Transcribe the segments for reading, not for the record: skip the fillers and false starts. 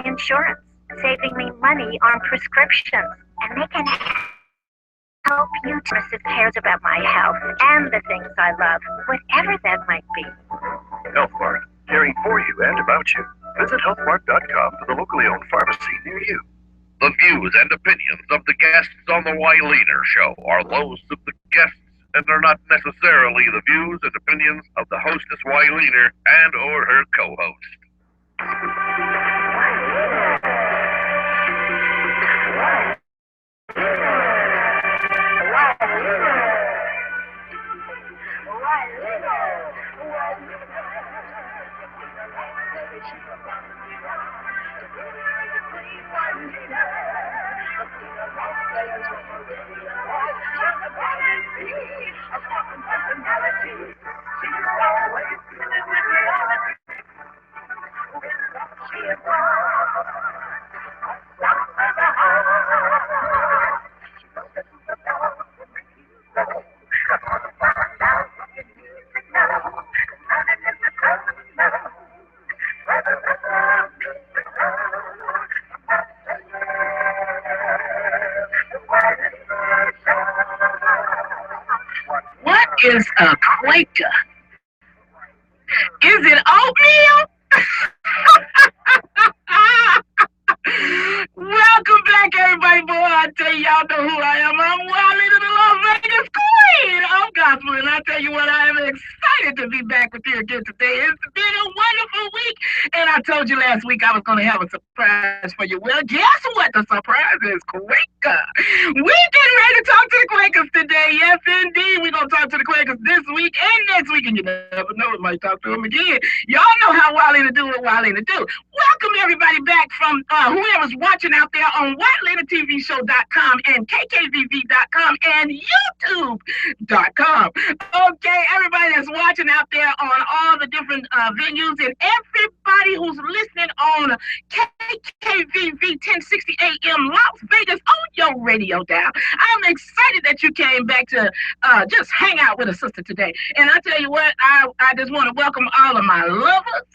insurance, saving me money on prescriptions, and they can help you who cares about my health and the things I love, whatever that might be. HealthMart, caring for you and about you. Visit healthmart.com for the locally owned pharmacy near you. The views and opinions of the guests on the Wyleaner Show are those of the guests and are not necessarily the views and opinions of the hostess Wyleaner and or her co-host. What is a Quaker? Is it oatmeal? Welcome back, everybody. Boy, I tell y'all know who I am. I'm Wyleaner, the Las Vegas Queen of Gospel, and I tell you what, I am excited to be back with you again today. It's been a wonderful week, and I told you last week I was going to have a surprise for you. Well, guess what? The surprise is Quaker. We're getting ready to talk to the Quakers today. Yes, indeed. We're going to talk to the Quakers this week and next week, and you never know, we might talk to them again. Y'all know how Wyleaner do what Wyleaner do. Welcome everybody back from whoever's watching out there on WyleanerTVShow.com and KKVV.com and YouTube.com. Okay, everybody that's watching out there on all the different venues, and everybody who's listening on KKVV 1060 AM Las Vegas on your radio dial. I'm excited that you came back to just hang out with a sister today. And I tell you what, I just want to welcome all of my lovers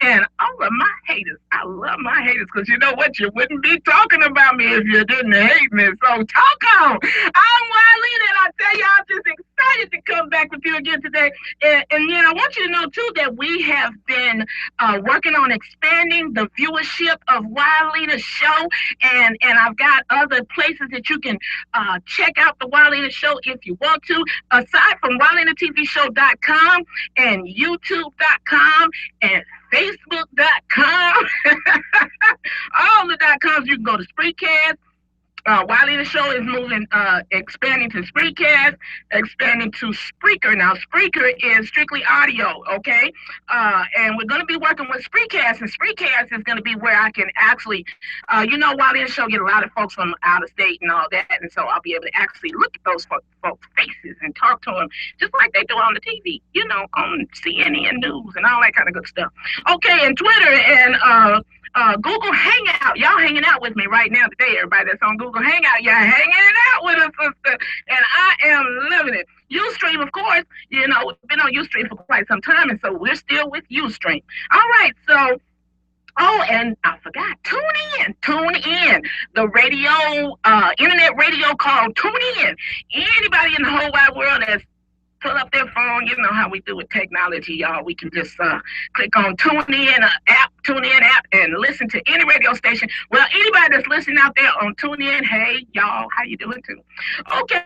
and all of my haters. I love my haters because you know what? You wouldn't be talking about me if you didn't hate me. So talk on. I'm Wyleaner, and I tell you, I'm just excited to come back with you again today. And I want you to know, too, that we have been working on expanding the viewership of Wyleaner Show. And I've got other places that you can check out the Wyleaner Show if you want to. Aside from WyleanerTVShow.com and YouTube.com and Facebook.com, all the .coms. You can go to Spreecast. Wyleaner Show is moving, expanding to Spreecast, expanding to Spreaker. Now, Spreaker is strictly audio, okay? And we're going to be working with Spreecast, and Spreecast is going to be where I can actually, Wyleaner Show get a lot of folks from out of state and all that, and so I'll be able to actually look at those folks' faces and talk to them just like they do on the TV, on CNN News and all that kind of good stuff. Okay, and Twitter and Google Hangout. Y'all hanging out with me right now today, everybody that's on Google Hangout. Y'all hanging out with us, sister, and I am loving it. Ustream, of course, we've been on Ustream for quite some time, and so we're still with Ustream. All right, so, and I forgot, Tune in. The radio, internet radio called Tune In. Anybody in the whole wide world that's pull up their phone, you know how we do with technology, y'all. We can just click on Tune In app, and listen to any radio station. Well, anybody that's listening out there on Tune In, hey, y'all, how you doing too? Okay,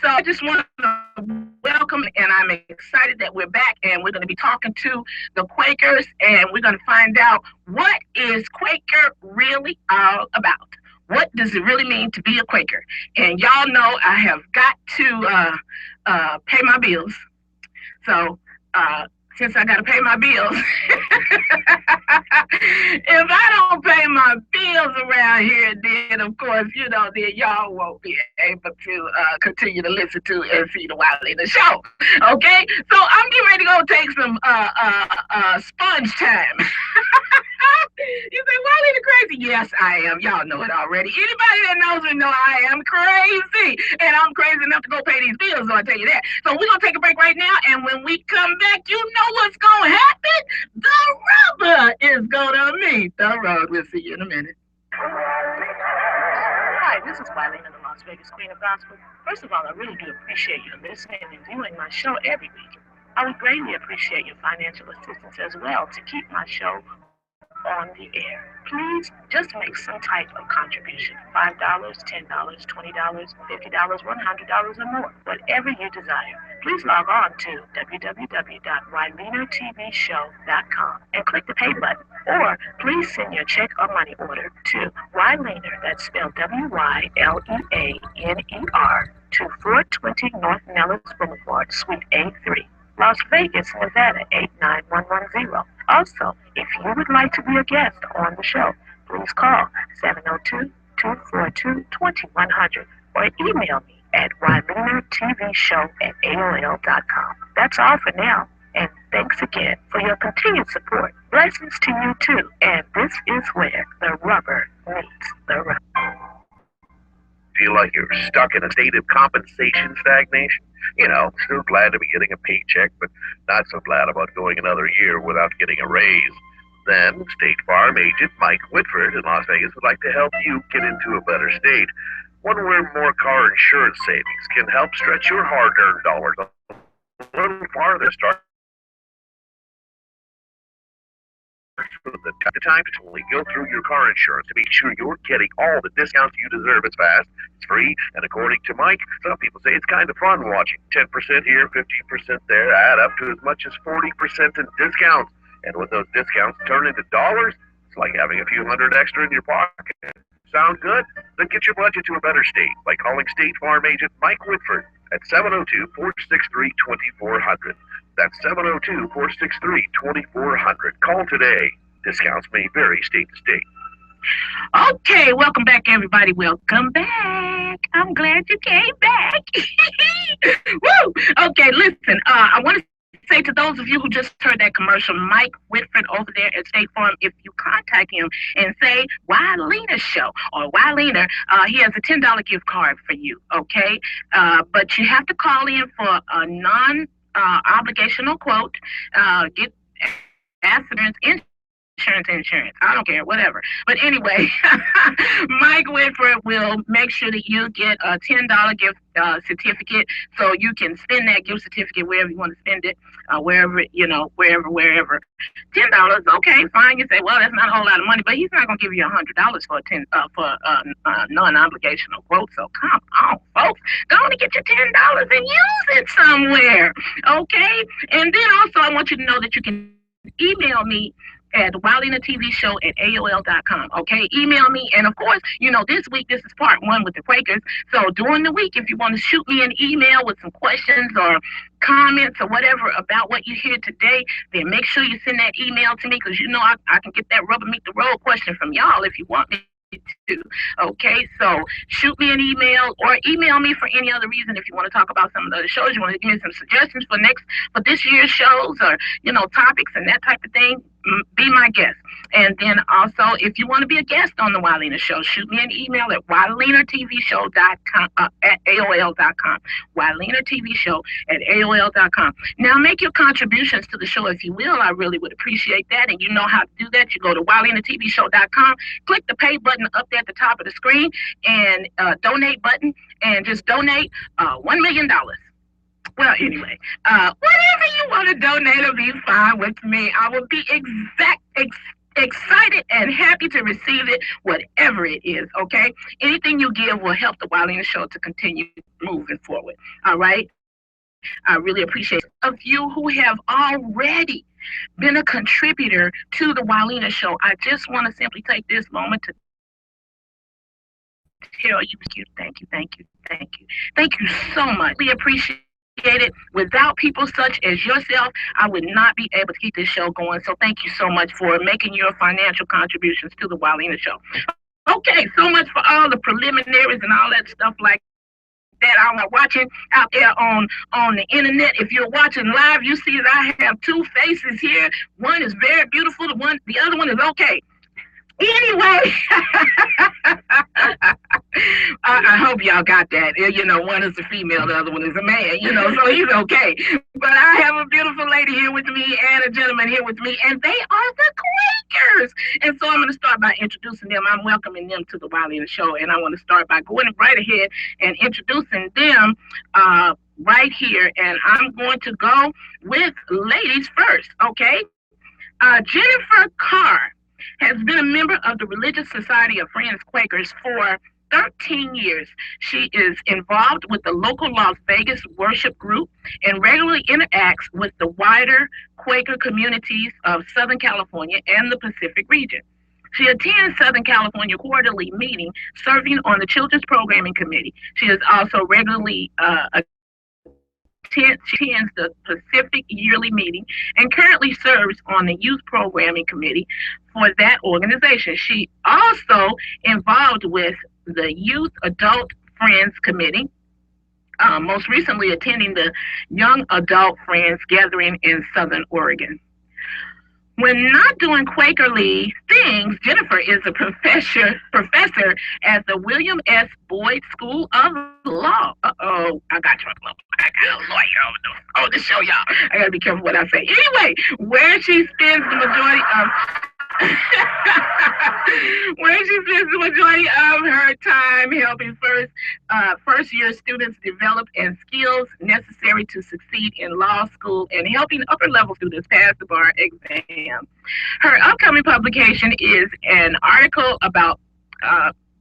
so I just want to welcome, and I'm excited that we're back, and we're going to be talking to the Quakers, and we're going to find out what is Quaker really all about. What does it really mean to be a Quaker? And y'all know I have got to pay my bills. So since I got to pay my bills, if I don't pay my bills around here, then of course, then y'all won't be able to continue to listen to and see the Wyleaner Show. Okay? So I'm getting ready to go take some sponge time. You say, Wyleaner crazy. crazy? Yes, I am. Y'all know it already. Anybody that knows me know I am crazy. And I'm crazy enough to go pay these bills, so I tell you that. So we're going to take a break right now. And when we come back, you know what's going to happen? The rubber is going to meet the road. We'll see you in a minute. Hi, this is Wyleaner, the Las Vegas Queen of Gospel. First of all, I really do appreciate you listening and viewing my show every week. I would greatly appreciate your financial assistance as well to keep my show on the air. Please just make some type of contribution. $5, $10, $20, $50, $100 or more. Whatever you desire. Please log on to www.wyleanertvshow.com and click the pay button. Or please send your check or money order to Wyleaner, that's spelled Wyleaner, to 420 North Nellis Boulevard, Suite A3. Las Vegas, Nevada 89110. Also, if you would like to be a guest on the show, please call 702-242-2100 or email me at WyleanerTVShow@AOL.com. That's all for now, and thanks again for your continued support. Blessings to you too, and this is where the rubber meets the road. Feel like you're stuck in a state of compensation stagnation? You know, still glad to be getting a paycheck, but not so glad about going another year without getting a raise. Then, State Farm agent Mike Whitford in Las Vegas would like to help you get into a better state. One where more car insurance savings can help stretch your hard-earned dollars a little farther. Start the time to totally go through your car insurance to make sure you're getting all the discounts you deserve. It's fast, it's free, and according to Mike, some people say it's kind of fun watching 10% here, 15% there add up to as much as 40% in discounts. And when those discounts turn into dollars, it's like having a few hundred extra in your pocket. Sound good? Then get your budget to a better state by calling State Farm agent Mike Whitford at 702-463-2400. That's 702-463-2400. Call today. Discounts may vary state to state. Okay, welcome back, everybody. Welcome back. I'm glad you came back. Woo! Okay, listen, I want to say to those of you who just heard that commercial, Mike Whitford over there at State Farm, if you contact him and say Wyleaner Show or Wyleaner, he has a $10 gift card for you, okay? But you have to call in for a non-obligational quote, get accidents insurance. I don't care, whatever. But anyway, Mike Whitford will make sure that you get a $10 gift certificate, so you can spend that gift certificate wherever you want to spend it, wherever. $10, okay, fine. You say, well, that's not a whole lot of money, but he's not gonna give you $100 for a non-obligational quote. So come on, folks, go on and get your $10 and use it somewhere, okay? And then also, I want you to know that you can email me at WyleanerTVShow@AOL.com. Okay, email me, and of course, this week this is part 1 with the Quakers. So during the week, if you want to shoot me an email with some questions or comments or whatever about what you hear today, then make sure you send that email to me, because I can get that rubber meet the road question from y'all if you want me to. Okay, so shoot me an email or email me for any other reason if you want to talk about some of the other shows. You want to give me some suggestions for this year's shows, or topics and that type of thing. Be my guest. And then also, if you want to be a guest on the Wyleaner Show, shoot me an email at WyleanerTVShow.com at AOL.com. WyleanerTVShow@AOL.com. Now, make your contributions to the show if you will. I really would appreciate that. And you know how to do that. You go to WyleanerTVShow.com, click the pay button up there at the top of the screen, and donate button, and just donate $1 million. Well, anyway, whatever you want to donate will be fine with me. I will be excited and happy to receive it, whatever it is, okay? Anything you give will help the Wyleaner Show to continue moving forward, all right? I really appreciate of you who have already been a contributor to the Wyleaner Show. I just want to simply take this moment to tell you thank you so much. We appreciate it. Without people such as yourself, I would not be able to keep this show going. So thank you so much for making your financial contributions to the Wyleaner Show. Okay, so much for all the preliminaries and all that stuff like that. I'm watching out there on the internet. If you're watching live, you see that I have 2 faces here. One is very beautiful. The other one is okay. Anyway, I hope y'all got that. You know, one is a female, the other one is a man, you know, so he's okay. But I have a beautiful lady here with me and a gentleman here with me, and they are the Quakers. And so I'm going to start by introducing them. I'm welcoming them to the Wyleaner Show, and I want to start by going right ahead and introducing them right here. And I'm going to go with ladies first, okay? Jennifer CARR has been a member of the Religious Society of Friends Quakers for 13 years. She is involved with the local Las Vegas worship group and regularly interacts with the wider Quaker communities of Southern California and the Pacific region. She attends Southern California Quarterly Meeting, serving on the Children's Programming Committee. She is also regularly attends the Pacific Yearly Meeting and currently serves on the Youth Programming Committee for that organization. She also involved with the Youth Adult Friends Committee, most recently attending the Young Adult Friends Gathering in Southern Oregon. When not doing Quakerly things, Jennifer is a professor at the William S. Boyd School of Law. Uh-oh, I got trouble. I got a lawyer on the show, y'all. I got to be careful what I say. Anyway, where she spends the majority of her time helping first-year students develop and skills necessary to succeed in law school and helping upper-level students pass the bar exam. Her upcoming publication is an article about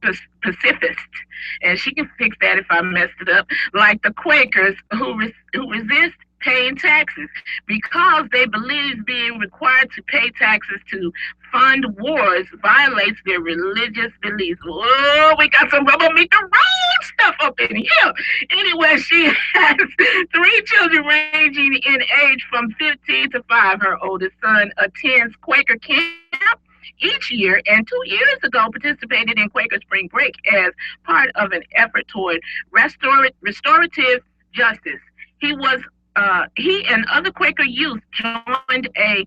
pacifists, and she can fix that if I messed it up, like the Quakers who resist paying taxes because they believe being required to pay taxes to fund wars violates their religious beliefs. Oh, we got some rubber meet the road stuff up in here. Anyway, she has 3 children ranging in age from 15 to 5. Her oldest son attends Quaker camp each year, and 2 years ago participated in Quaker Spring Break as part of an effort toward restorative justice. He and other Quaker youth joined a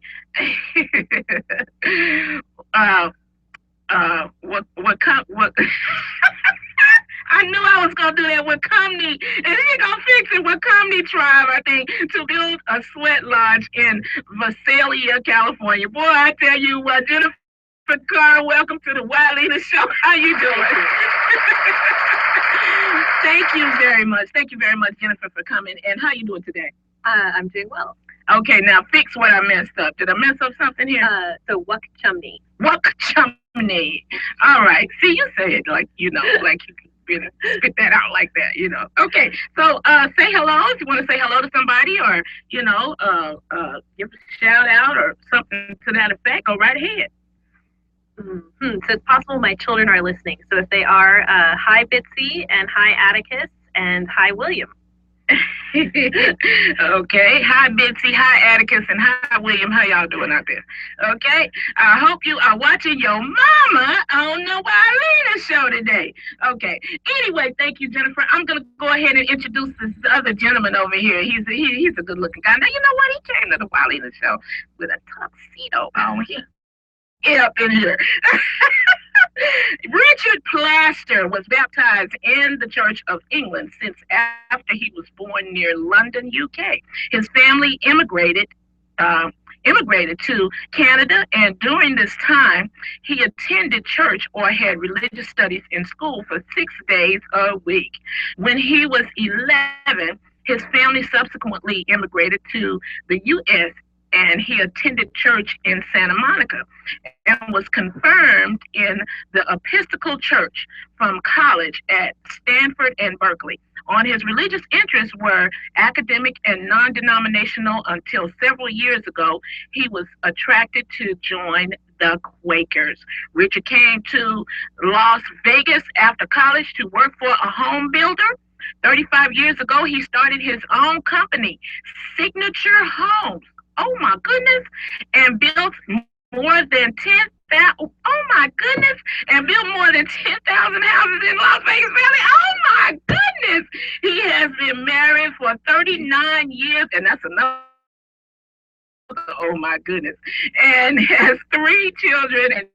I knew I was gonna do that with Comney, and she gonna fix it with Comney Tribe, I think, to build a sweat lodge in Visalia, California. Boy, I tell you what, Jennifer CARR, welcome to the Wyleaner Show. How you doing? Thank you very much. Thank you very much, Jennifer, for coming. And how you doing today? I'm doing well. Okay, now fix what I messed up. Did I mess up something here? So Wuck Chumney. Wuck Chumney. All right. See, you say it like, you know, like you can spit that out like that, you know. Okay, so say hello if you want to say hello to somebody, or, you know, give a shout out or something to that effect. Go right ahead. So it's possible my children are listening. So if they are, hi Bitsy, and hi Atticus, and hi William. Okay, hi Bitsy, hi Atticus, and hi William. How y'all doing out there? Okay, I hope you are watching your mama on the Wyleaner Show today. Okay, anyway, thank you, Jennifer. I'm gonna go ahead and introduce this other gentleman over here. He's a good looking guy. Now you know what? He came to the Wyleaner Show with a tuxedo on. Get up in here. Richard Plaster was baptized in the Church of England since after he was born near London, UK. His family immigrated to Canada, and during this time, he attended church or had religious studies in school for 6 days a week. When he was 11, his family subsequently immigrated to the U.S., and he attended church in Santa Monica and was confirmed in the Episcopal Church from college at Stanford and Berkeley. On his religious interests were academic and non-denominational until several years ago, he was attracted to join the Quakers. Richard came to Las Vegas after college to work for a home builder. 35 years ago, he started his own company, Signature Homes. Oh my goodness, and built more than 10,000. Oh my goodness, and built more than 10,000 houses in Las Vegas Valley. Oh my goodness, he has been married for 39 years, and that's enough Oh my goodness. And has 3 children,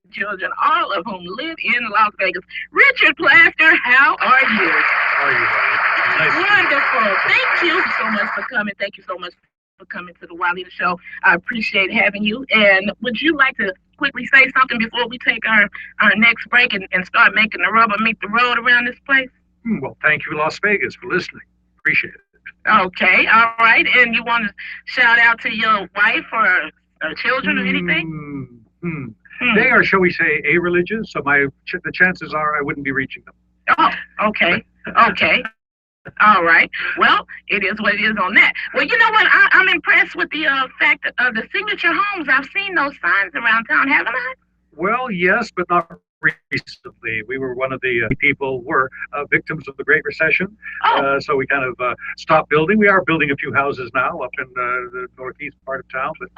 all of whom live in Las Vegas. Richard Plaster, how are you? How are you, Riley? Nice to meet you. Wonderful. Thank you so much for coming. Thank you so much for coming to the Wyleaner Show. I appreciate having you. And would you like to quickly say something before we take our next break and start making the rubber meet the road around this place? Well, thank you, Las Vegas, for listening. Appreciate it. Okay, all right. And you want to shout out to your wife or children or anything? They are, shall we say, a-religious, so the chances are I wouldn't be reaching them. Oh, okay. Okay. All right. Well, it is what it is on that. Well, you know what? I'm impressed with the fact of the signature homes. I've seen those signs around town, haven't I? Well, yes, but not recently. We were one of the people were victims of the Great Recession. So we kind of stopped building. We are building a few houses now up in the northeast part of town, but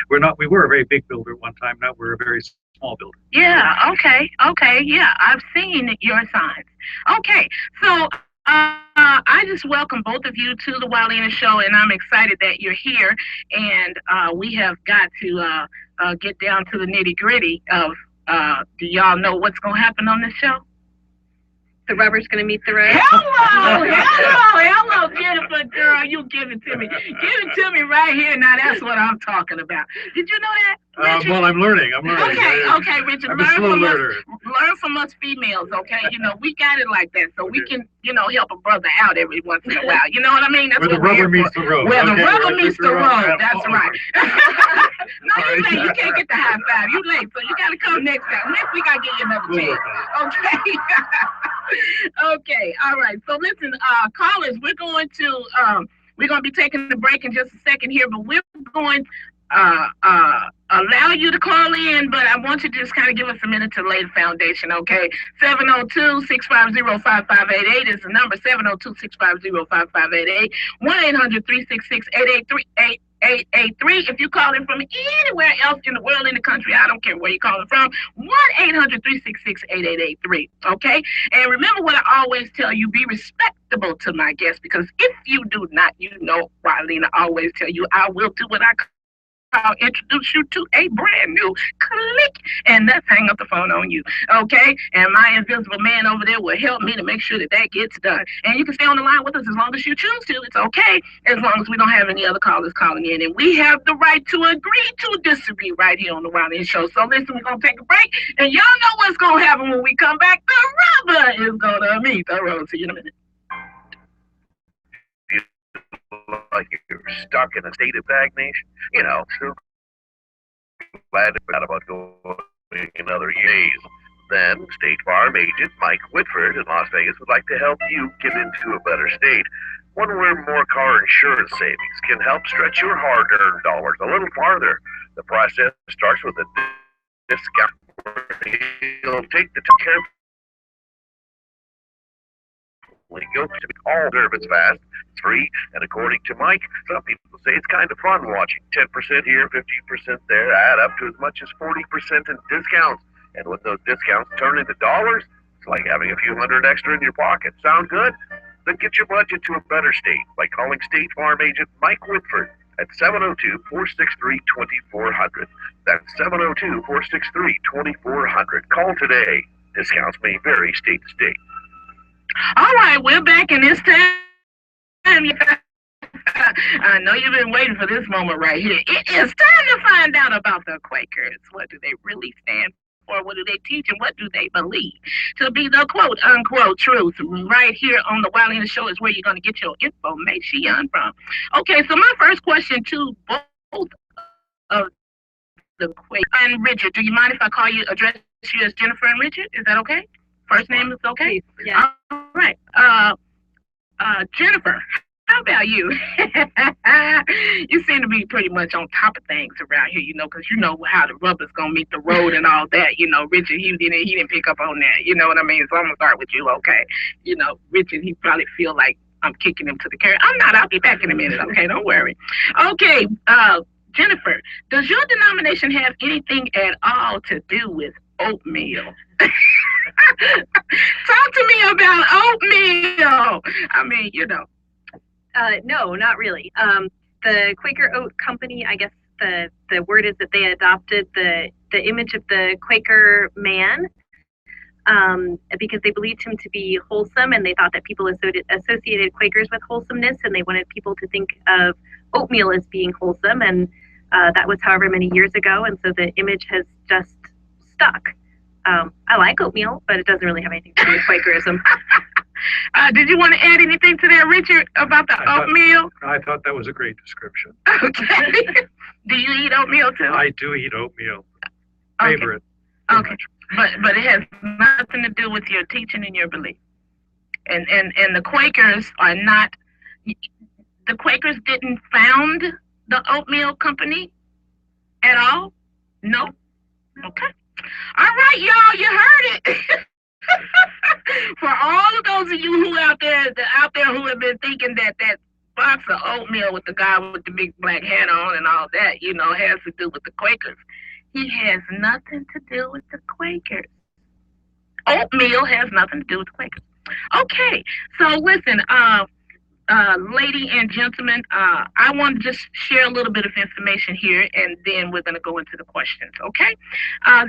we're not. We were a very big builder at one time. Now we're a very small builder. Yeah. Okay. Yeah, I've seen your signs. Okay. So I just welcome both of you to the Wyleaner Show, and I'm excited that you're here. And we have got to get down to the nitty gritty of. Do y'all know what's going to happen on this show? The rubber's going to meet the road. Hello, Jennifer, girl, you give it to me. Give it to me right here. Now, that's what I'm talking about. Did you know that? Well, I'm learning. Okay, Richard, I'm a slow learner. Learn from us females, okay? You know, we got it like that, so we can, help a brother out every once in a while. You know what I mean? That's where the rubber meets the road. Where the rubber meets the road. That's right. No, you late. You can't get the high five. You late, so you got to come next time. Next week, I'll give you another chance. Okay. Okay. All right. So listen, callers, we're going to be taking the break in just a second here, but we're going allow you to call in, but I want you to just kind of give us a minute to lay the foundation, okay? 702-650-5588 is the number, 702-650-5588, 1-800-366-8838. 883. If you're calling from anywhere else in the world, in the country, I don't care where you're calling from, 1-800-366-8883. Okay? And remember what I always tell you, be respectable to my guests, because if you do not, Wyleaner always tell you, I will do what I'll introduce you to a brand new click, and let's hang up the phone on you, okay? And my invisible man over there will help me to make sure that gets done. And you can stay on the line with us as long as you choose to. It's okay, as long as we don't have any other callers calling in. And we have the right to agree to disagree right here on the Wyleaner Show. So listen, we're going to take a break, and y'all know what's going to happen when we come back. The rubber is going to meet the road. See you in a minute. Like you're stuck in a state of stagnation, so glad about going another days. Then State Farm agent Mike Whitford in Las Vegas would like to help you get into a better state, one where more car insurance savings can help stretch your hard-earned dollars a little farther. The process starts with a discount. He'll take the care of go to all service fast. It's free, and according to Mike, some people say it's kind of fun watching 10% here, 15% there, add up to as much as 40% in discounts. And when those discounts turn into dollars, it's like having a few hundred extra in your pocket. Sound good? Then get your budget to a better state by calling State Farm agent Mike Whitford at 702-463-2400. That's 702-463-2400. Call today. Discounts may vary state to state. All right, we're back in this time. I know you've been waiting for this moment right here. It is time to find out about the Quakers. What do they really stand for? What do they teach? And what do they believe to be the quote-unquote truth? Right here on the Wyleaner Show is where you're going to get your information from. Okay, so my first question to both of the Quakers. And Richard, do you mind if I address you as Jennifer and Richard? Is that okay? First name is okay? Yeah. All right. Jennifer, how about you? You seem to be pretty much on top of things around here, because you know how the rubber's going to meet the road and all that. Richard, he didn't pick up on that. You know what I mean? So I'm going to start with you, okay? Richard, he probably feel like I'm kicking him to the curb. I'm not. I'll be back in a minute, okay? Don't worry. Okay, Jennifer, does your denomination have anything at all to do with oatmeal? Talk to me about oatmeal. I mean, No, not really. The Quaker Oat Company, I guess, the word is that they adopted the image of the Quaker man because they believed him to be wholesome, and they thought that people associated Quakers with wholesomeness, and they wanted people to think of oatmeal as being wholesome, and that was however many years ago, and so the image has just stuck. I like oatmeal, but it doesn't really have anything to do with Quakerism. Did you want to add anything to that, Richard, about the oatmeal? I thought that was a great description. Okay. Do you eat oatmeal too? I do eat oatmeal. Okay. Favorite. Okay. But it has nothing to do with your teaching and your belief. And the Quakers are not, the Quakers didn't found the oatmeal company at all? No? Okay. All right, y'all, you heard it. For all of those of you who out there who have been thinking that box of oatmeal with the guy with the big black hat on and all that, has to do with the Quakers. He has nothing to do with the Quakers. Oatmeal has nothing to do with the Quakers. Okay, so listen, lady and gentlemen, I want to just share a little bit of information here, and then we're going to go into the questions, okay?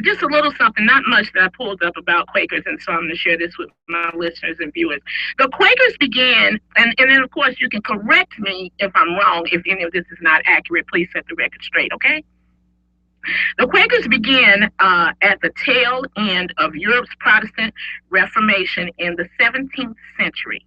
Just a little something, not much, that I pulled up about Quakers, and so I'm going to share this with my listeners and viewers. The Quakers began, and then, of course, you can correct me if I'm wrong. If any of this is not accurate, please set the record straight, okay? The Quakers began at the tail end of Europe's Protestant Reformation in the 17th century.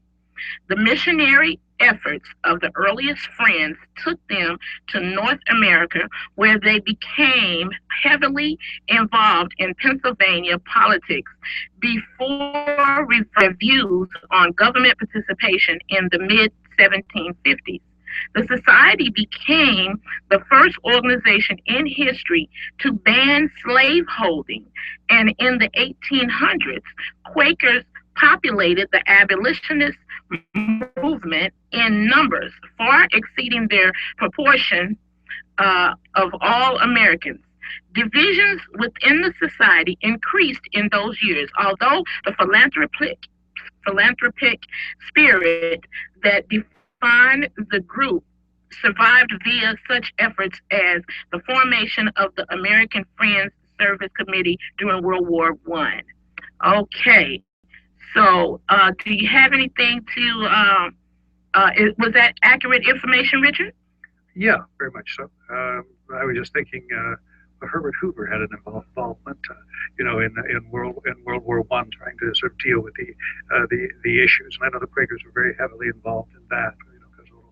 The missionary efforts of the earliest friends took them to North America, where they became heavily involved in Pennsylvania politics before reviews on government participation in the mid-1750s. The society became the first organization in history to ban slaveholding, and in the 1800s, Quakers populated the abolitionist movement in numbers far exceeding their proportion of all Americans. Divisions within the society increased in those years, although the philanthropic spirit that defined the group survived via such efforts as the formation of the American Friends Service Committee during World War I. Okay. So, do you have anything to, was that accurate information, Richard? Yeah, very much so. I was just thinking Herbert Hoover had an involvement, in World War I, trying to sort of deal with the issues. And I know the Quakers were very heavily involved in that, because of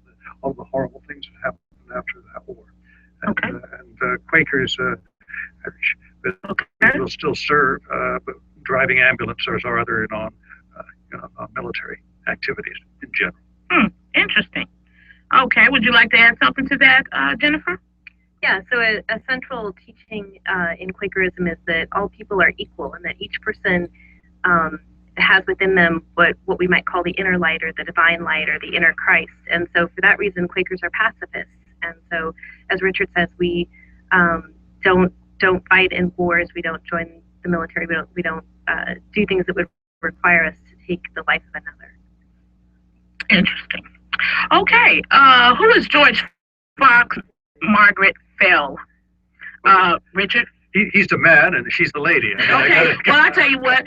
all the horrible things that happened after that war. And, okay. And Quakers will still serve, but driving ambulances or other military activities in general. Interesting. Okay, would you like to add something to that, Jennifer? Yeah, so a central teaching in Quakerism is that all people are equal, and that each person has within them what we might call the inner light, or the divine light, or the inner Christ. And so for that reason, Quakers are pacifists. And so, as Richard says, we don't fight in wars. We don't join the military. We don't do things that would require us to take the life of another. Interesting. Okay, who is George Fox Margaret Fail? Richard? He's the man and she's the lady. Okay, well, I'll tell you what,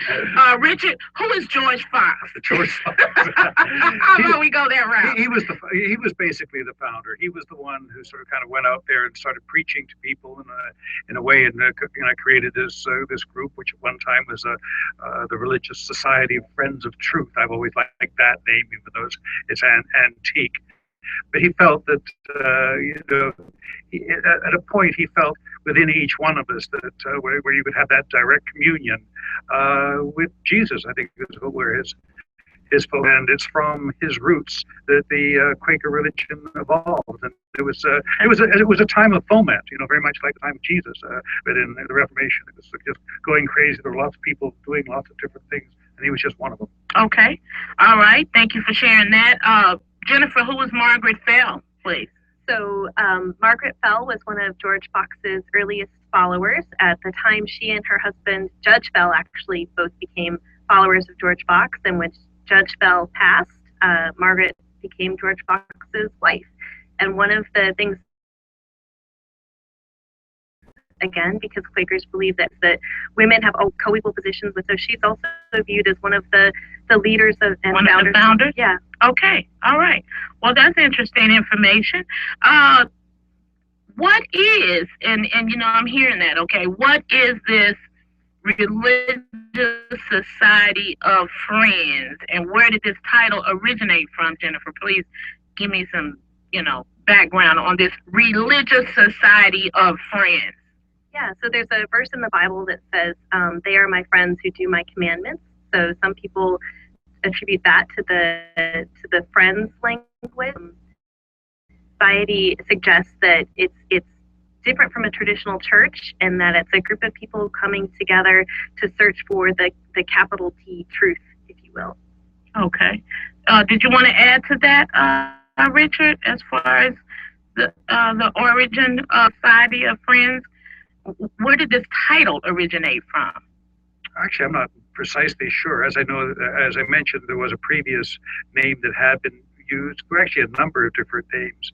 Richard, who is George Fox? George Fox. How about we go that route? He was basically the founder. He was the one who sort of kind of went out there and started preaching to people in a way, and created this group, which at one time was the Religious Society of Friends of Truth. I've always liked that name, even though it's antique. But he felt that, at a point, he felt within each one of us that where you would have that direct communion with Jesus. I think is where his and it's from his roots that the Quaker religion evolved. And it was a time of foment, very much like the time of Jesus. But in the Reformation, it was just going crazy. There were lots of people doing lots of different things, and he was just one of them. Okay, all right. Thank you for sharing that. Jennifer, who was Margaret Fail, please? So Margaret Fail was one of George Fox's earliest followers. At the time, she and her husband, Judge Fail, actually both became followers of George Fox. And when Judge Fail passed, Margaret became George Fox's wife. And one of the things again, because Quakers believe that women have co-equal positions, but so she's also viewed as one of the leaders and one founders. Of the founders? Yeah. Okay. All right. Well, that's interesting information. What is, and I'm hearing that, okay, what is this religious society of friends, and where did this title originate from, Jennifer? Please give me some, background on this religious society of friends. Yeah, so there's a verse in the Bible that says, they are my friends who do my commandments. So some people attribute that to the friends language. Society suggests that it's different from a traditional church, and that it's a group of people coming together to search for the capital T truth, if you will. Okay. Did you want to add to that, Richard, as far as the origin of Society of Friends? Where did this title originate from? Actually, I'm not precisely sure. As I mentioned, there was a previous name that had been used. There were actually a number of different names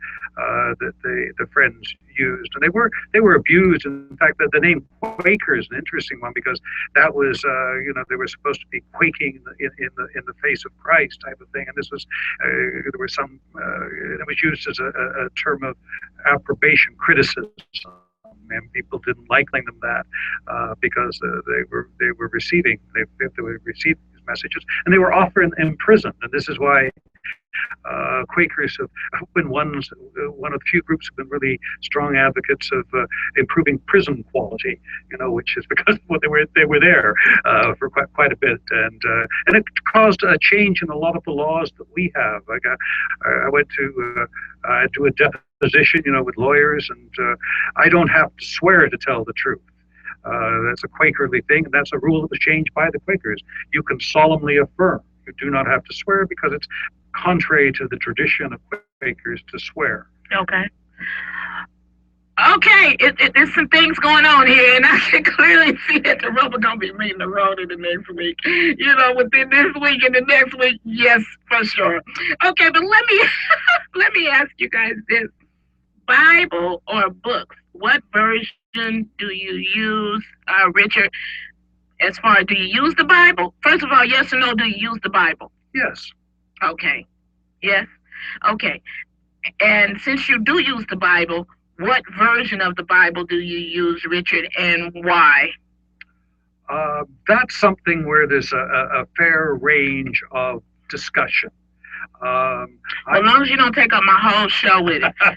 that the Friends used, and they were abused. In fact, the name Quaker is an interesting one, because that was they were supposed to be quaking in the face of Christ type of thing, and this was there was some it was used as a term of approbation, criticism. And people didn't like them that because they were receiving these messages, and they were often imprisoned. And this is why Quakers have been one of the few groups who have been really strong advocates of improving prison quality. Which is because they were there for quite a bit, and it caused a change in a lot of the laws that we have. I went to do a deposition, with lawyers, and I don't have to swear to tell the truth. That's a Quakerly thing, and that's a rule that was changed by the Quakers. You can solemnly affirm. You do not have to swear, because it's contrary to the tradition of Quakers to swear. Okay. Okay, there's some things going on here, and I can clearly see that the rubber gonna be meeting the road in the next week. Within this week and the next week, yes, for sure. Okay, but let me ask you guys this: Bible or books? What version do you use, Richard? As far as, do you use the Bible? First of all, yes or no? Do you use the Bible? Yes. Okay. Yes. Okay. And since you do use the Bible, what version of the Bible do you use, Richard, and why? That's something where there's a fair range of discussion. As long as you don't take up my whole show with it. Go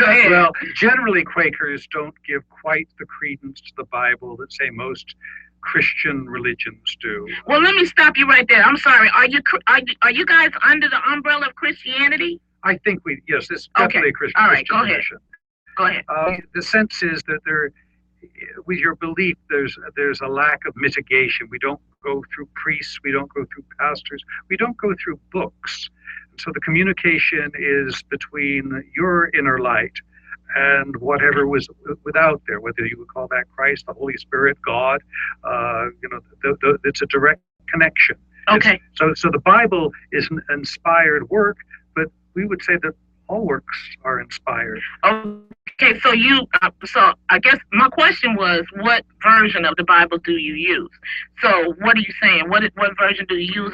ahead. Well, generally Quakers don't give quite the credence to the Bible that, say, most Christian religions do. Well, let me stop you right there. I'm sorry. Are you guys under the umbrella of Christianity? I think yes, this is definitely a Christian. All right, Christian go ahead. The sense is that with your belief, there's a lack of mitigation. We don't go through priests, we don't go through pastors, we don't go through books. And so the communication is between your inner light and whatever was without there, whether you would call that Christ, the Holy Spirit, God. It's a direct connection. Okay. So the Bible is an inspired work, but we would say that all works are inspired. Okay, so I guess my question was, what version of the Bible do you use? So what are you saying? What version do you use?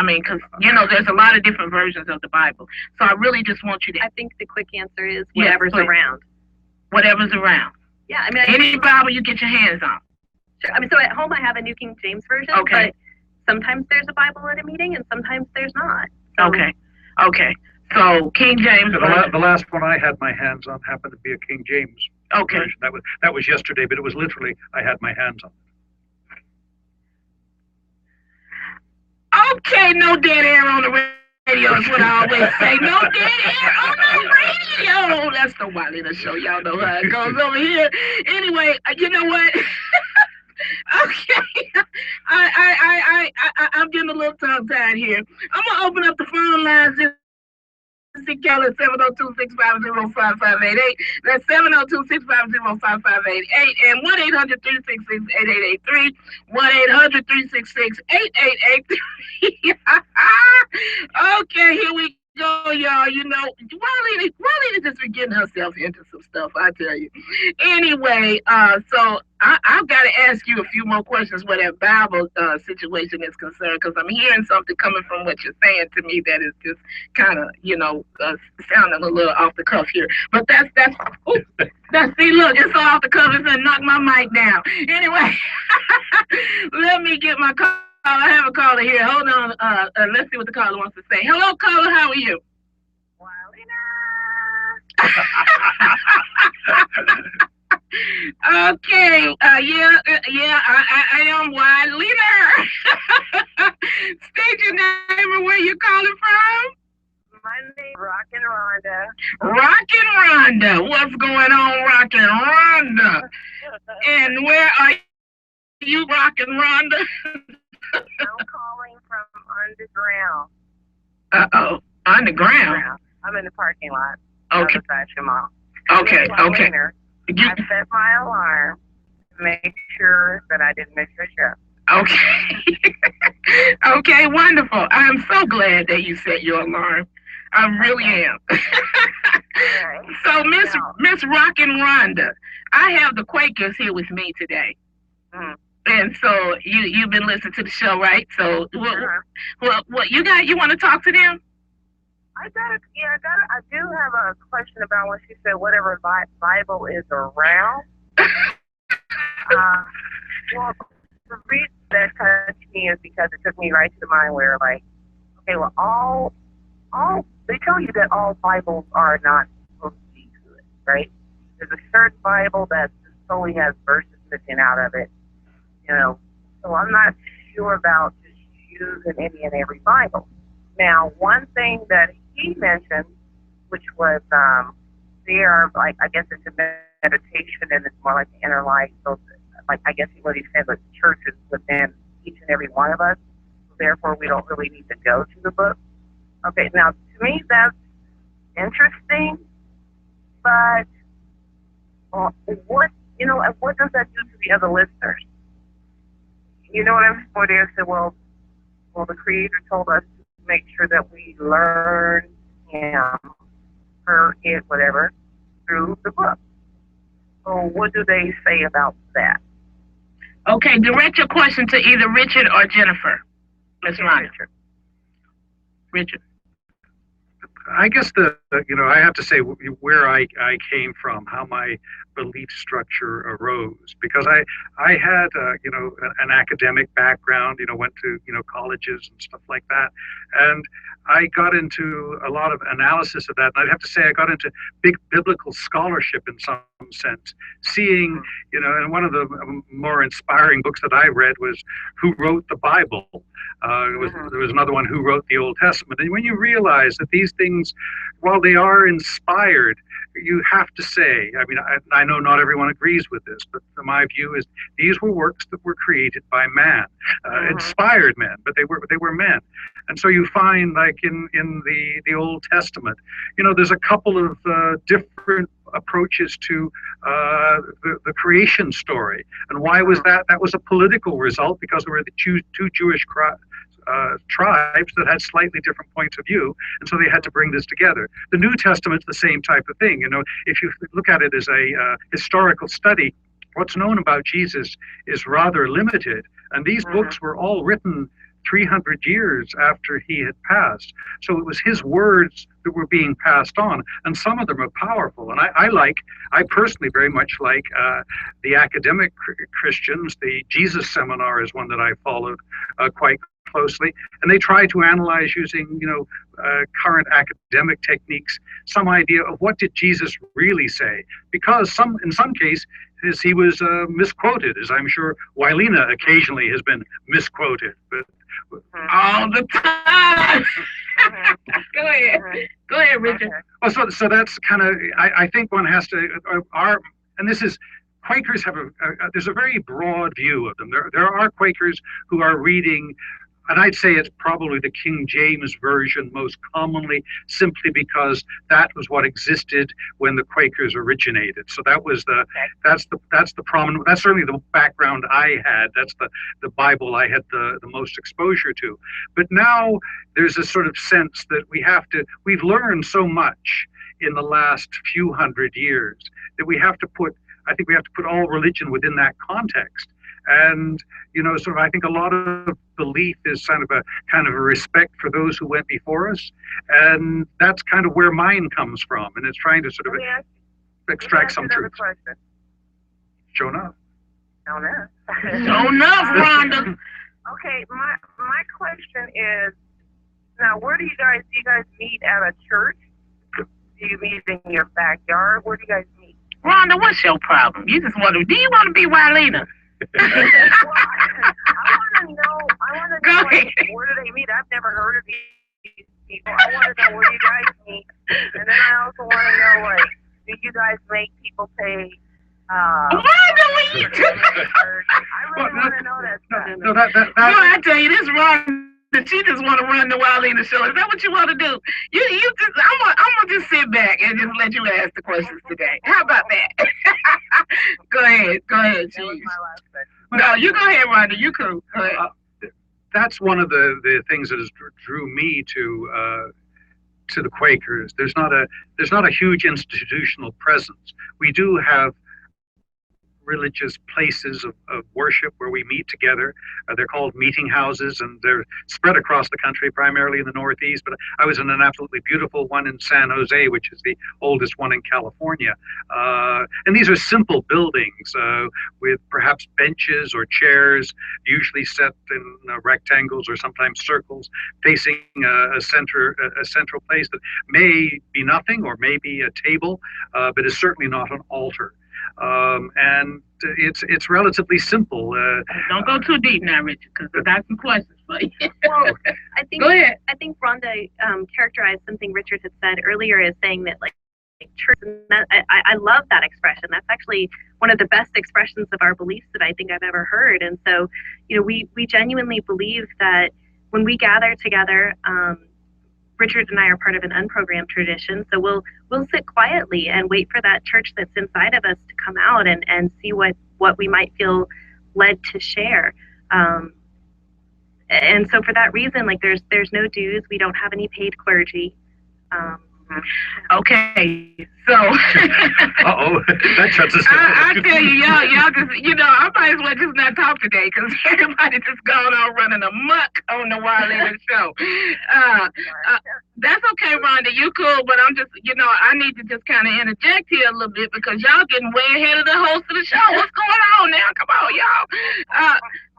Because there's a lot of different versions of the Bible. So I really just want you to. I think the quick answer is whatever's around. Whatever's around. Yeah, any Bible you get your hands on. Sure. So at home I have a New King James version. Okay. But sometimes there's a Bible at a meeting, and sometimes there's not. Okay. So King James. The last one I had my hands on happened to be a King James version. That was yesterday, but it was literally I had my hands on it. Okay, no dead air on the radio is what I always say. No dead air on the radio. That's the Wyleaner show. Y'all know how it goes over here. Anyway, you know what? Okay, I'm getting a little tongue-tied here. I'm gonna open up the phone lines. Call at 702-650-5588. That's 702-650-5588 and 1-800-366-8883. 1-800-366-8883. Okay, here we go, y'all. You know, Wyleaner just been getting herself into some stuff, I tell you. Anyway, so I've got to ask you a few more questions where that Bible situation is concerned, because I'm hearing something coming from what you're saying to me that is just kind of, sounding a little off the cuff here. But see, look, it's so off the cuff, it's gonna knock my mic down. Anyway, let me get my call. I have a caller here. Hold on. Let's see what the caller wants to say. Hello, caller. How are you? Okay. I am Wyleaner. State your name and where you're calling from. My name is Rockin' Rhonda. Rockin' Rhonda. What's going on, Rockin' Rhonda? And where are you, Rockin' Rhonda? I'm calling from underground. Uh-oh. Underground? I'm in the parking lot. Okay. Outside your mom. Okay. I set my alarm to make sure that I didn't miss your show. Okay. Okay, wonderful. I am so glad that you set your alarm. I really am. Right. So, Miss Rockin' Rhonda, I have the Quakers here with me today. Mm. And so you've been listening to the show, right? So what you want to talk to them? I do have a question about when she said whatever Bible is around. Well, the reason that touched me is because it took me right to the mind where, like, okay, well, all they tell you that all Bibles are not supposed to be good, right? There's a certain Bible that just totally has verses missing out of it, So I'm not sure about just using any and every Bible. Now, one thing that he mentioned, which was they are, like, I guess it's a meditation and it's more like the inner life. So, like, I guess what he said was churches within each and every one of us. Therefore, we don't really need to go to the book. Okay, now, to me, that's interesting, but what does that do to the other listeners? You know what I'm saying? They said, well, the Creator told us to make sure that we learn Him, or it, whatever, through the book. So what do they say about that? Okay, direct your question to either Richard or Jennifer, Ms. Rhonda. Richard. I guess I have to say where I came from, how my belief structure arose, because I had an academic background, went to colleges and stuff like that, and I got into a lot of analysis of that. And I'd have to say I got into big biblical scholarship in some sense, seeing, and one of the more inspiring books that I read was Who Wrote the Bible. There was another one, Who Wrote the Old Testament. And when you realize that these things, while they are inspired, you have to say, I mean, I know not everyone agrees with this, but my view is these were works that were created by man, inspired men, but they were men. And so you find, like in the Old Testament, there's a couple of different approaches to the creation story. And why was that? That was a political result, because there were the two Jewish tribes that had slightly different points of view, and so they had to bring this together. The New Testament's the same type of thing. If you look at it as a historical study, what's known about Jesus is rather limited, and these books were all written 300 years after he had passed. So it was his words that were being passed on, and some of them are powerful. And I personally very much like the academic Christians. The Jesus Seminar is one that I followed quite closely, and they try to analyze using current academic techniques some idea of what did Jesus really say, because in some case he was misquoted, as I'm sure Wyleaner occasionally has been misquoted, but all the time. Go ahead, Richard. Well, so that's kind of, I think one has to, and this is, Quakers have there's a very broad view of them. There are Quakers who are reading And I'd say it's probably the King James Version most commonly, simply because that was what existed when the Quakers originated. So that's the prominent, that's certainly the background I had. That's the Bible I had the most exposure to. But now there's a sort of sense that we've learned so much in the last few hundred years that I think we have to put all religion within that context. And, sort of, I think a lot of belief is kind of a respect for those who went before us. And that's kind of where mine comes from. And it's trying to sort of extract some truth. Show enough. Show enough. Show enough, Rhonda. Okay, my question is, now, do you guys meet at a church? Do you meet in your backyard? Where do you guys meet? Rhonda, what's your problem? Do you want to be Wyleaner? I want to know, like, where do they meet? I've never heard of these people. I want to know where you guys meet. And then I also want to know, like, do you guys make people pay? I really want to know that stuff. I tell you, this Rhonda, she just want to run the Wyleaner show. Is that what you want to do? I'm gonna just sit back and just let you ask the questions today. How about that? Go ahead, Chief. No, you go ahead, Rhonda. You cool. Go ahead. That's one of the things that drew me to the Quakers. There's not a huge institutional presence. We do have religious places of worship where we meet together. They're called meeting houses, and they're spread across the country, primarily in the Northeast. But I was in an absolutely beautiful one in San Jose, which is the oldest one in California. And these are simple buildings with perhaps benches or chairs, usually set in rectangles or sometimes circles, facing a central place that may be nothing or may be a table, but is certainly not an altar. And it's relatively simple. Don't go too deep now, Richard, because I got some questions for you. Well, go ahead. I think Rhonda characterized something Richard had said earlier as saying that, like, church, and that, I love that expression. That's actually one of the best expressions of our beliefs that I think I've ever heard. And so, we genuinely believe that when we gather together, Richard and I are part of an unprogrammed tradition, so we'll sit quietly and wait for that church that's inside of us to come out and see what we might feel led to share. And so for that reason, like, there's no dues. We don't have any paid clergy. Okay, so that shuts us down. I tell you, y'all just, I might as well just not talk today because everybody just going on running amok on the Wyleaner show. That's okay, Rhonda, you cool, but I'm just, I need to just kind of interject here a little bit because y'all getting way ahead of the host of the show. What's going on now? Come on, y'all.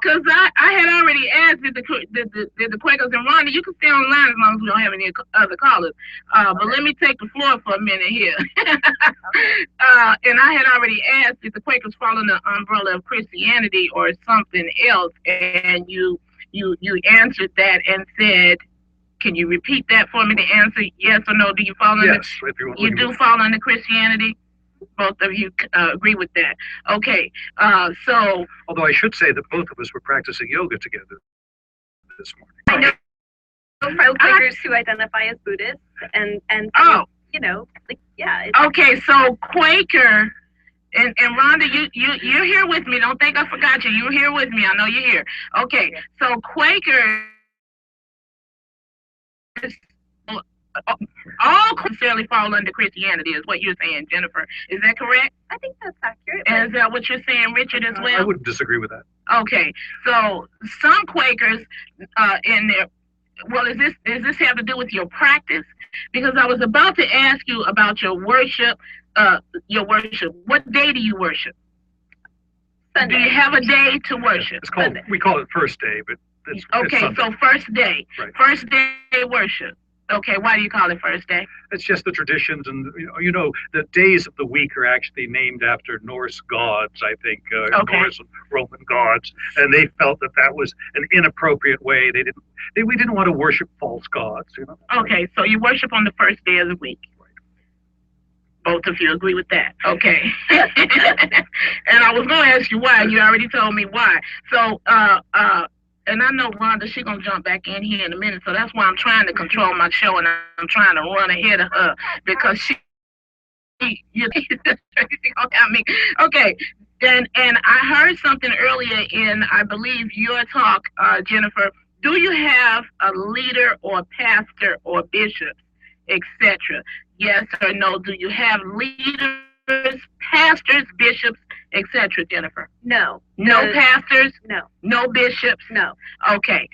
Because I had already asked did the Quakers, and Rhonda, you can stay on the line as long as we don't have any other callers. But let me take the floor for a minute here. And I had already asked if the Quakers fall under the umbrella of Christianity or something else, and you answered that and said, can you repeat that for me? The answer, yes or no? Do you fall under? Yes, you do fall under Christianity. Both of you agree with that. Okay, so... Although I should say that both of us were practicing yoga together this morning. I know fellow Quakers who identify as Buddhists, and Okay, so Quaker, and Rhonda, you're here with me. Don't think I forgot you. You're here with me. I know you're here. Okay, so Quaker... all necessarily fall under Christianity is what you're saying, Jennifer. Is that correct? I think that's accurate. And is that what you're saying, Richard, as well? I wouldn't disagree with that. Okay, so some Quakers in their, well, does this have to do with your practice? Because I was about to ask you about your worship. What day do you worship? Sunday. Do you have a day to worship? It's called, we call it first day, but it's so first day. Right. First day worship. Okay, why do you call it first day? It's just the traditions, and the days of the week are actually named after Norse gods, I think, Norse and Roman gods, and they felt that was an inappropriate way. We didn't want to worship false gods, Okay, so you worship on the first day of the week. Both of you agree with that. Okay. And I was going to ask you why. You already told me why. So and I know Rhonda, she's going to jump back in here in a minute, so that's why I'm trying to control my show, and I'm trying to run ahead of her, because you know, I mean, okay. And I heard something earlier in, I believe, your talk, Jennifer. Do you have a leader or pastor or bishop, etc.? Yes or no? Do you have leaders, pastors, bishops, etc., Jennifer? No. No pastors? No. No bishops? No. Okay.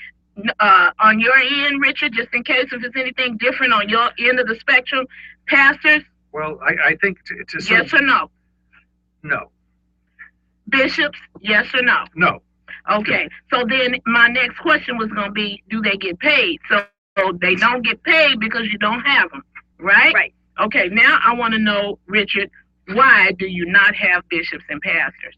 On your end, Richard, just in case if there's anything different on your end of the spectrum, pastors? Well, I think to Yes or no? No. Bishops, yes or no? No. Okay, so then my next question was going to be, do they get paid? So they don't get paid because you don't have them, right? Right. Okay, now I want to know, Richard, why do you not have bishops and pastors?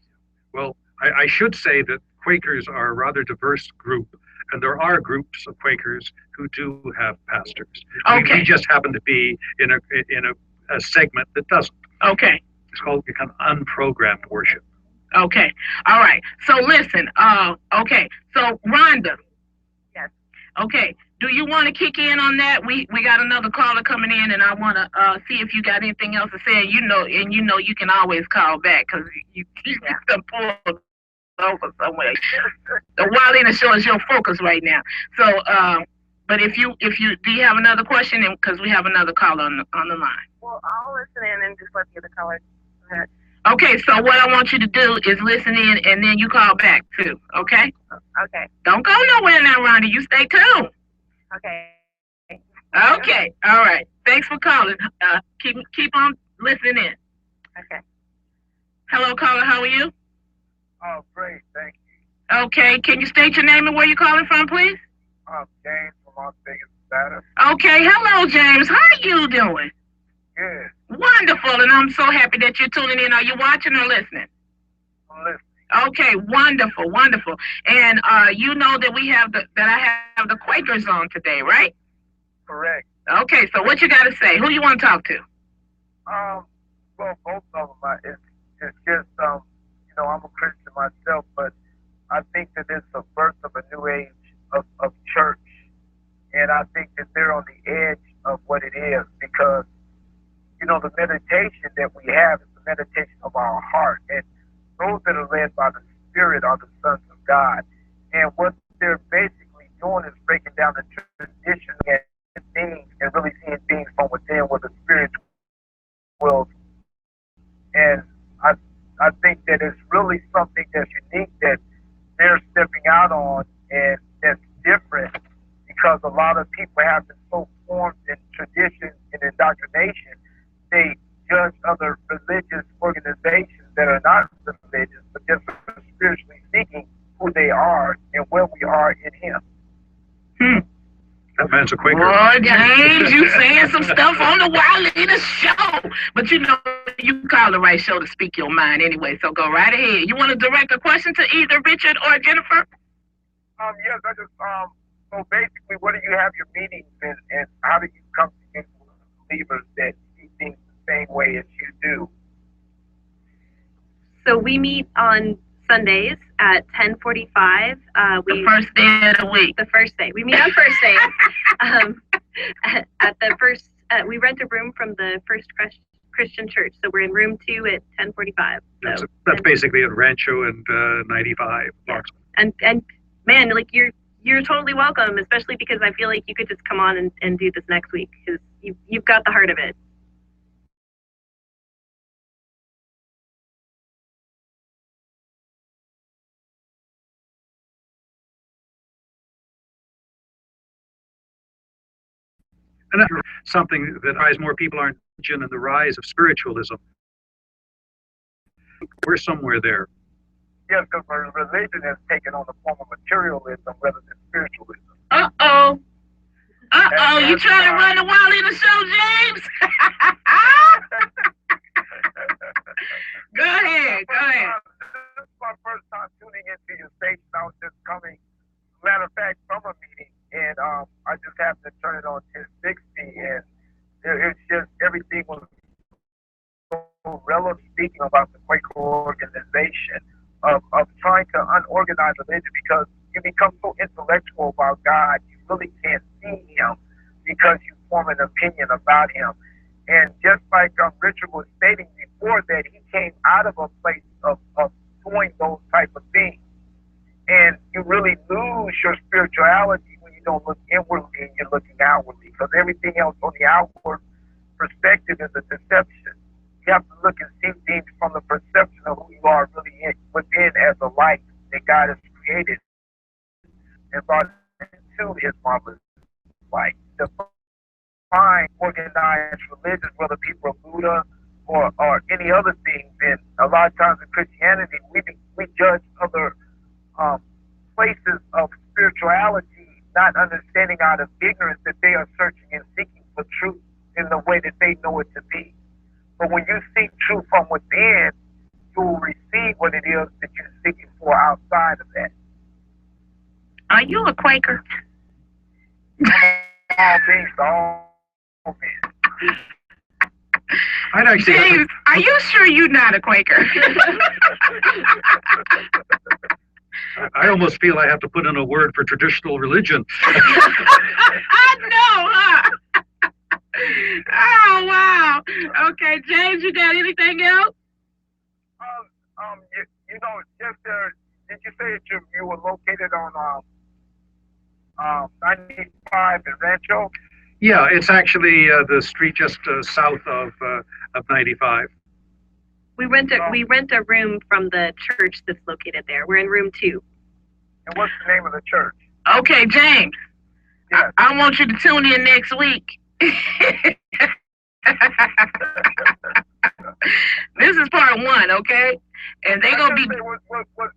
Well, I should say that Quakers are a rather diverse group, and there are groups of Quakers who do have pastors. Okay. We just happen to be in a segment that doesn't. Okay. It's called kind of unprogrammed worship. Okay. All right. So listen. Okay. So Rhonda. Yes. Okay. Do you want to kick in on that? We got another caller coming in, and I want to see if you got anything else to say. You know you can always call back because you can pull over somewhere. The Wyleaner show is your focus right now. So, but if you do you have another question? Because we have another caller on the line. Well, I'll listen in and just let the other caller go ahead. Okay, so what I want you to do is listen in, and then you call back too. Okay? Okay. Don't go nowhere now, Rhonda. You stay tuned. Okay. Okay. All right. Thanks for calling. Keep on listening in. Okay. Hello, caller. How are you? Oh, great. Thank you. Okay. Can you state your name and where you're calling from, please? James from Las Vegas, Nevada. Okay. Hello, James. How are you doing? Good. Wonderful. And I'm so happy that you're tuning in. Are you watching or listening? I'm listening. Okay, wonderful, wonderful. And you know that I have the Quakers on today, right? Correct. Okay, so what you got to say? Who you want to talk to? Well, both of them. It's just, I'm a Christian myself, but I think that it's the birth of a new age of church. And I think that they're on the edge of what it is because, the meditation that we have is the meditation of our heart. And those that are led by the Spirit are the sons of God. And what they're basically doing is breaking down the tradition and things and really seeing things from within where the Spirit wills. And I think that it's really something that's unique that they're stepping out on and that's different because a lot of people have been so formed in tradition and indoctrination, they judge other religious organizations that are not religious, but just spiritually speaking, who they are and where we are in Him. That man's a Quaker. Boy, James, you saying some stuff on the Wyleaner show. But you call the right show to speak your mind anyway, so go right ahead. You want to direct a question to either Richard or Jennifer? Yes, I just, so basically, what do you have your meetings and how do you come to believers that see things the same way as you do? So we meet on Sundays at 10:45. The first day of the week. The first day. We meet on Thursdays. At the first, we rent a room from the First Christian Church. So we're in room 2 at 10:45. So, that's basically at Rancho and 95. Yeah. And man, like you're totally welcome, especially because I feel like you could just come on and do this next week because you've got the heart of it. And that's something that eyes more people aren't in the rise of spiritualism. We're somewhere there. Yes, because religion has taken on the form of materialism rather than spiritualism. Uh-oh. You trying to run the Wyleaner show, James? Go ahead. This is my first time tuning into your station. I was just coming, matter of fact, from a meeting, and I just happened to turn it on 1060, and it's just everything was so relevant speaking about the Quaker organization of trying to unorganize religion because you become so intellectual about God, you really can't see him because you form an opinion about him. And just like Richard was stating before, that he came out of a place of doing those type of things. And you really lose your spirituality when you don't look inwardly and you're looking outwardly, because everything else on the outward perspective is a deception. You have to look and see things from the perception of who you are really within as a light that God has created and brought into his marvelous light. To find organized religions, whether people are Buddha or any other things, and a lot of times in Christianity, we judge other places of spirituality, not understanding out of ignorance that they are searching and seeking for truth in the way that they know it to be. But when you seek truth from within, you will receive what it is that you're seeking for outside of that. Are you a Quaker? All things to all men. I'd actually James, are you sure you're not a Quaker? I almost feel I have to put in a word for traditional religion. I know, huh? Oh, wow. Okay, James, you got anything else? You know, just did you say that you were located on 95 in Rancho? Yeah, it's actually the street just south of 95. We rent a room from the church that's located there. We're in room 2. And what's the name of the church? Okay, James. Yes. I want you to tune in next week. This is part 1, okay? And they're gonna be. Say what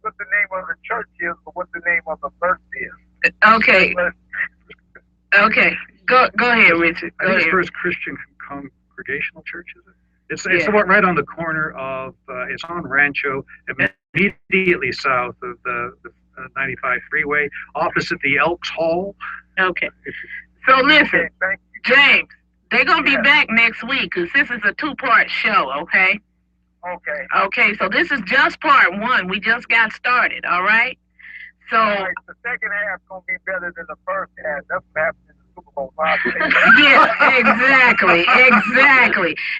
the name of the church is, but what the name of the verse is. Okay. Okay. Go ahead, Richard. I think it's First Christian Congregational Church, is it? It's about right on the corner of. It's on Rancho, immediately south of the 95 freeway, opposite the Elks Hall. Okay. So listen, Okay, James, they're going to be back next week because this is a 2-part show, okay? Okay. Okay, so this is just part 1. We just got started, all right? So right, the second half going to be better than the first half. That's what happened in the Super Bowl. Yeah, exactly.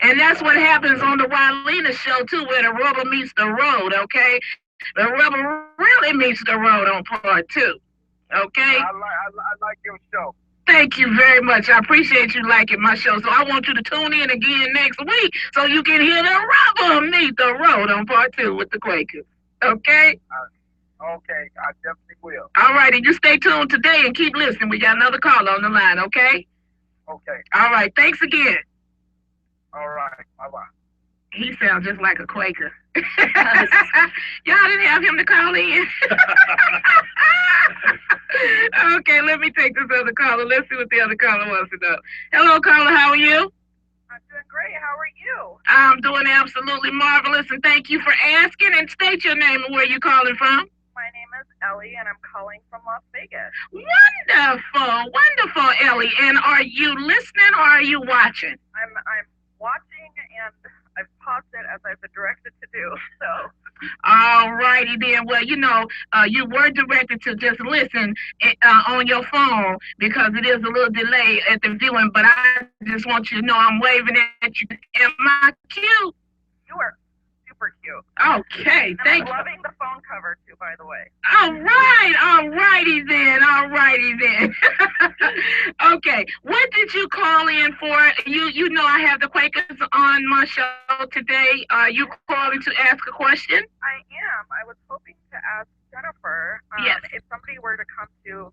And that's what happens on the Wyleaner show, too, where the rubber meets the road, okay? The rubber really meets the road on part 2, okay? I like your show. Thank you very much. I appreciate you liking my show. So I want you to tune in again next week so you can hear the rubber meet the road on part 2 with the Quakers. Okay? Okay, I definitely will. All righty. You stay tuned today and keep listening. We got another caller on the line, okay? Okay. All right. Thanks again. All right. Bye-bye. He sounds just like a Quaker. Y'all didn't have him to call in. Okay, let me take this other caller. Let's see what the other caller wants to know. Hello, caller. How are you? I'm doing great. How are you? I'm doing absolutely marvelous, and thank you for asking. And state your name and where you're calling from. My name is Ellie, and I'm calling from Las Vegas. Wonderful, wonderful, Ellie. And are you listening or are you watching? I'm watching, and I've paused it as I've been directed to do. So. All righty then. Well, you know, you were directed to just listen on your phone because it is a little delay at the viewing. But I just want you to know I'm waving at you. Am I cute? You are super cute. Okay, and thank you. I'm loving the phone cover too, by the way. All righty then. Okay, what did you call in for? You know I have the Quakers on my show today. Are you calling to ask a question? I am. I was hoping to ask Jennifer yes. If somebody were to come to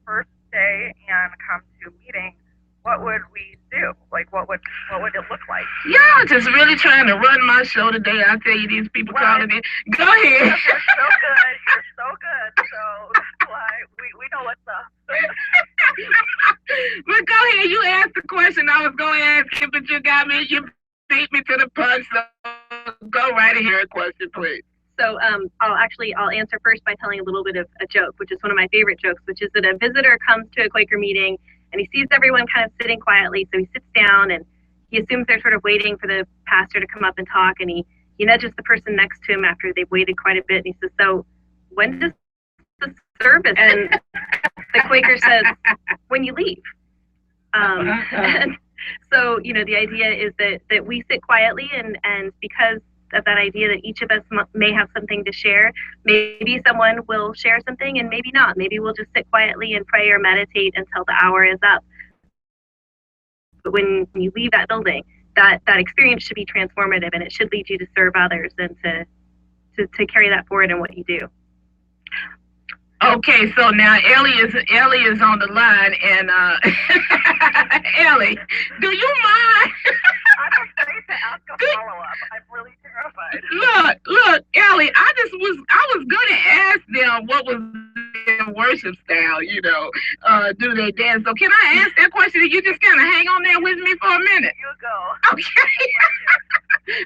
first day and come to meeting, what would we do? Like, what would it look like? Y'all just really trying to run my show today. I tell you, these people calling in. Go ahead. You're so good. So that's why we know what's up. But go ahead. You asked the question. I was going to ask you, but you beat me to the punch. So go right ahead. A question, please. So I'll answer first by telling a little bit of a joke, which is one of my favorite jokes, which is that a visitor comes to a Quaker meeting and he sees everyone kind of sitting quietly, so he sits down and he assumes they're sort of waiting for the pastor to come up and talk, and he nudges the person next to him after they've waited quite a bit, and he says, "So when does the service, and the Quaker says, when you leave. And so, the idea is that we sit quietly, and because of that idea that each of us may have something to share, maybe someone will share something and maybe not. Maybe we'll just sit quietly and pray or meditate until the hour is up. But when you leave that building, that experience should be transformative, and it should lead you to serve others and to carry that forward in what you do. Okay, so now Ellie is on the line, and Ellie, do you mind? I'm afraid to ask a follow-up. I'm really terrified. Look, Ellie, I was gonna ask them what was their worship style, do they dance? So can I ask that question and you just kind of hang on there with me for a minute? You go. Okay.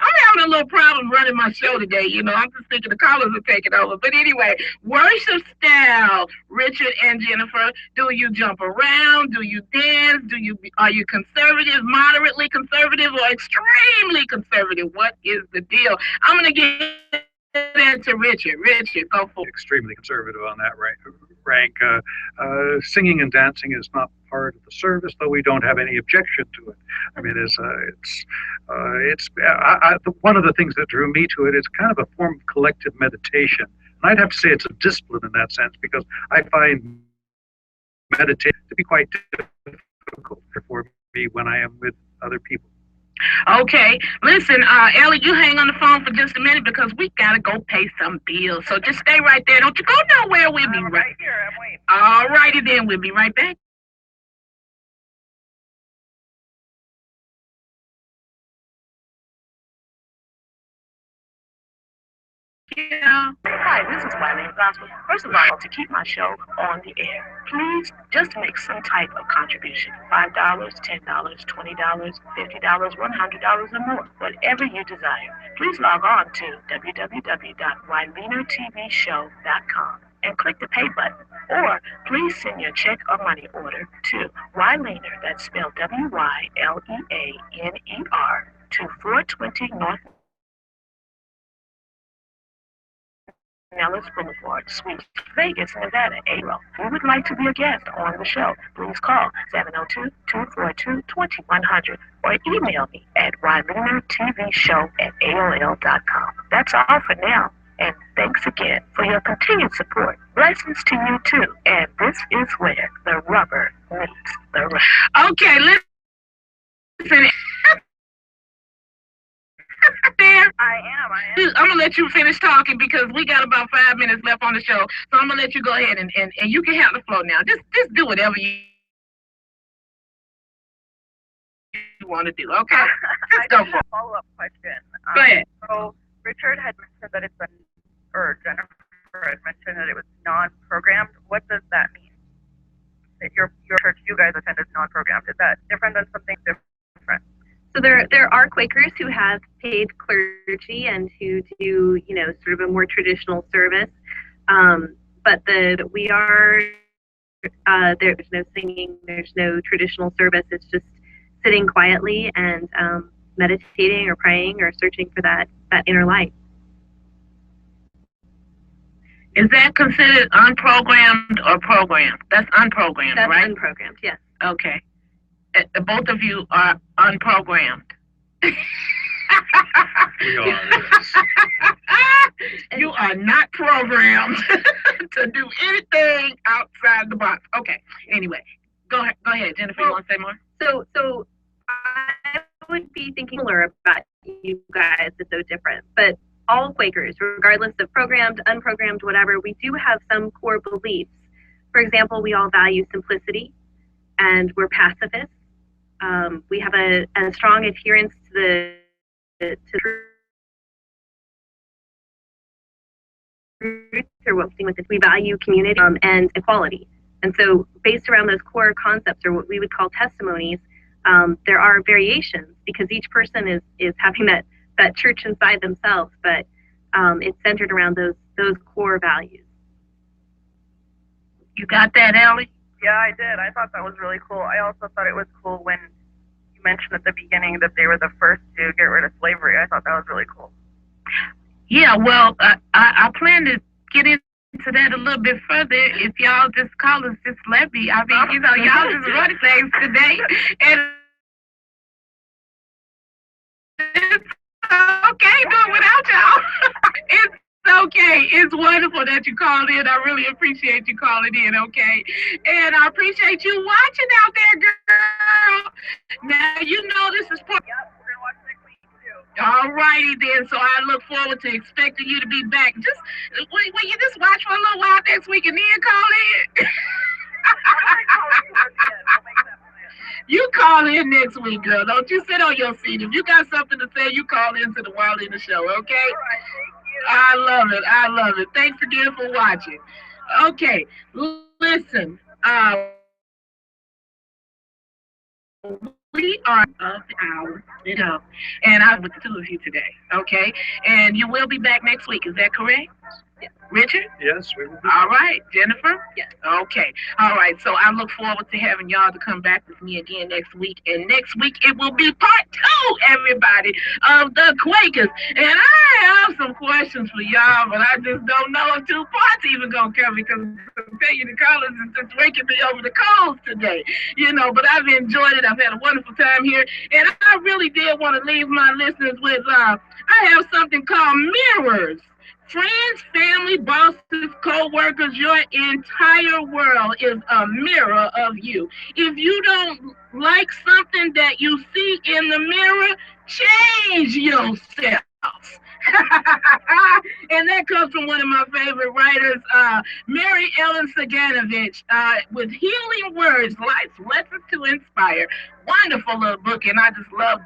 I'm having a little problem running my show today, I'm just thinking the callers are taking over. But anyway, worship style, Richard and Jennifer, do you jump around? Do you dance? Are you conservative, moderately conservative, or extremely conservative? What is the deal? I'm going to get that to Richard. Richard, go for it. Extremely conservative on that rank. Singing and dancing is not part of the service, though we don't have any objection to it. I mean, one of the things that drew me to it is kind of a form of collective meditation. And I'd have to say it's a discipline in that sense, because I find meditation to be quite difficult for me when I am with other people. Okay, listen, Ellie, you hang on the phone for just a minute because we gotta go pay some bills. So just stay right there. Don't you go nowhere. We'll be right here. I'm waiting. All righty then. We'll be right back. Yeah. Hi, this is Wyleaner Gospel. First of all, to keep my show on the air, please just make some type of contribution. $5, $10, $20, $50, $100 or more. Whatever you desire. Please log on to www.wyleanertvshow.com and click the pay button. Or please send your check or money order to Wyleaner, that's spelled Wyleaner, to 420 North Nellis Boulevard, Suite, Vegas, Nevada, 80. Who would like to be a guest on the show? Please call 702-242-2100 or email me at WyleanerTVShow@AOL.com. That's all for now, and thanks again for your continued support. Blessings to you too, and this is where the rubber meets the road. Okay, listen. There. I am. I'm gonna let you finish talking because we got about 5 minutes left on the show. So I'm gonna let you go ahead and you can have the floor now. Just do whatever you want to do. Okay. Just go for it. Follow-up question. Go ahead. So Richard had mentioned that or Jennifer had mentioned that it was non-programmed. What does that mean? That your church you guys attend is non-programmed. Is that different than something different? So there are Quakers who have paid clergy and who do, sort of a more traditional service. But we are, there's no singing, there's no traditional service. It's just sitting quietly and meditating or praying or searching for that inner light. Is that considered unprogrammed or programmed? That's unprogrammed, That's right? That's unprogrammed, yes. Okay. Both of you are unprogrammed. We are, yes. You are not programmed to do anything outside the box. Okay. Anyway, go ahead, Jennifer. You want to say more? So I would be thinking similar about you guys. It's so different, but all Quakers, regardless of programmed, unprogrammed, whatever, we do have some core beliefs. For example, we all value simplicity, and we're pacifists. We have a strong adherence to or what we value community and equality. And so based around those core concepts, or what we would call testimonies, there are variations because each person is having that church inside themselves, but it's centered around those core values. You got that, Ellie? Yeah, I did. I thought that was really cool. I also thought it was cool when you mentioned at the beginning that they were the first to get rid of slavery. I thought that was really cool. Yeah, well, I plan to get into to that a little bit further, if y'all just call us, just let me. I mean, you know, y'all just running things today, and it's okay doing without y'all. It's okay. It's wonderful that you called in. I really appreciate you calling in, okay? And I appreciate you watching out there, girl. Now, you know this is part. All righty then. So I look forward to expecting you to be back. Just will you just watch for a little while next week and then call in? You call in next week, girl. Don't you sit on your seat. If you got something to say, you call into the Wyleaner show, okay? All right, thank you. I love it. I love it. Thanks again for watching. Okay, listen. We are of the hour, and I'm with the two of you today, okay? And you will be back next week. Is that correct? Yes. Richard? Yes, we will be. All right. Jennifer? Yes. Okay. All right. So I look forward to having y'all to come back with me again next week. And next week it will be part 2, everybody, of the Quakers. And I have some questions for y'all, but I just don't know if 2 parts even gonna come because I'm telling you, the callers is just waking me over the coals today. But I've enjoyed it. I've had a wonderful time here. And I really did want to leave my listeners with I have something called mirrors. Friends, family, bosses, co-workers, your entire world is a mirror of you. If you don't like something that you see in the mirror, change yourself. And that comes from one of my favorite writers, Mary Ellen Saganovich, with Healing Words, Life's Lessons to Inspire. Wonderful little book, and I just love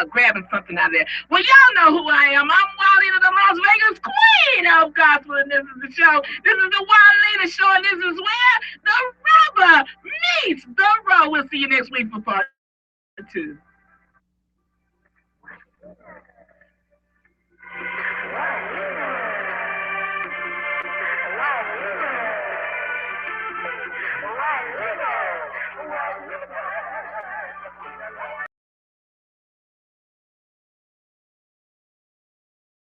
grabbing something out of there. Well, y'all know who I am. I'm Wyleaner, the Las Vegas Queen of Gospel, and this is the show. This is the Wyleaner Show, and this is where the rubber meets the road. We'll see you next week for part 2.